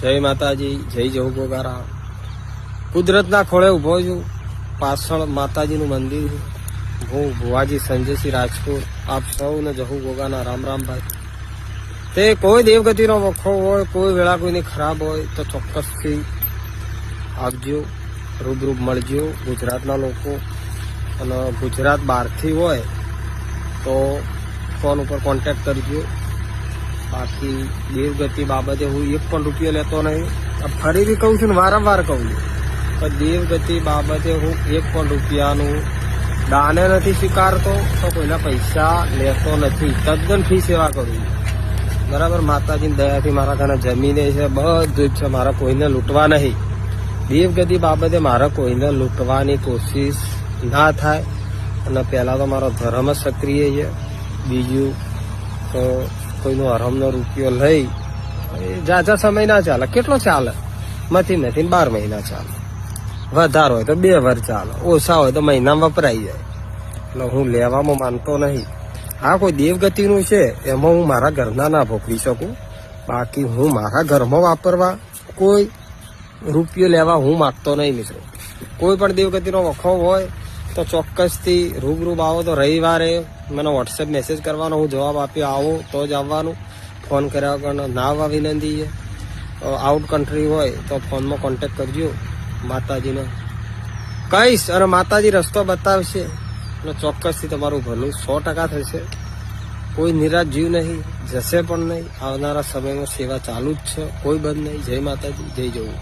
જય માતાજી, જય જહુ ગોગારા. કુદરતના ખોળે ઊભો છું. પાછળ માતાજીનું મંદિર છે. હું ભુવાજી સંજયસિંહ રાજકોટ. આપ સૌને જહુ ગોગાના રામ રામ ભાઈ. તે કોઈ દેવગતિનો વખો હોય, કોઈ વેળા કોઈની ખરાબ હોય તો ચોક્કસથી આવજો, રૂબરૂ મળજો. ગુજરાતના લોકો અને ગુજરાત બહારથી હોય તો ફોન ઉપર કોન્ટેક્ટ કરજો. બાકી દેવગતિ બાબતે હું એક પણ રૂપિયો લેતો નહીં. ફરીથી કહું છું ને વારંવાર કહું છું, પણ દેવગતિ બાબતે હું એક પણ રૂપિયાનું દાને નથી સ્વીકારતો, તો કોઈના પૈસા લેતો નથી. તદ્દન ફી સેવા કરું છું. બરાબર. માતાજીની દયાથી મારા ઘરે જમીને છે, બધું જ છે. મારે કોઈને લૂંટવા નહીં. દેવગતિ બાબતે મારે કોઈને લૂંટવાની કોશિશ ના થાય. અને પહેલાં તો મારો ધર્મ સક્રિય છે. બીજું તો કોઈનો હરમનો રૂપિયો લઈ જાજા સમય ના ચાલે. કેટલો ચાલે? મથી 12 મહિના ચાલે. વધારે હોય તો 2 વર્ષ ચાલે. ઓછા હોય તો મહિનામાં વપરાઈ જાય. એટલે હું લેવામાં માનતો નહીં. હા, કોઈ દેવગતિનું છે એમાં હું મારા ઘરના ના ભોગવી શકું. બાકી હું મારા ઘરમાં વાપરવા કોઈ રૂપિયો લેવા હું માગતો નહીં મિત્રો. કોઈ પણ દેવગતિનો વખો હોય તો ચોક્કસથી રૂબરૂ આવો. તો રવિવારે મને વોટ્સએપ મેસેજ કરવાનો, હું જવાબ આપી આવો તો જ આવવાનું. ફોન કર્યા વગર ના આવવા વિનંતી છે. આઉટ કન્ટ્રી હોય તો ફોનમાં કોન્ટેક્ટ કરજો. માતાજીને કહીશ અને માતાજી રસ્તો બતાવશે અને ચોક્કસથી તમારું ભલું 100% થશે. કોઈ નિરાશ જીવ નહીં, જશે પણ નહીં. આવનારા સમયમાં સેવા ચાલુ જ છે, કોઈ બંધ નહીં. જય માતાજી, જય જહુ.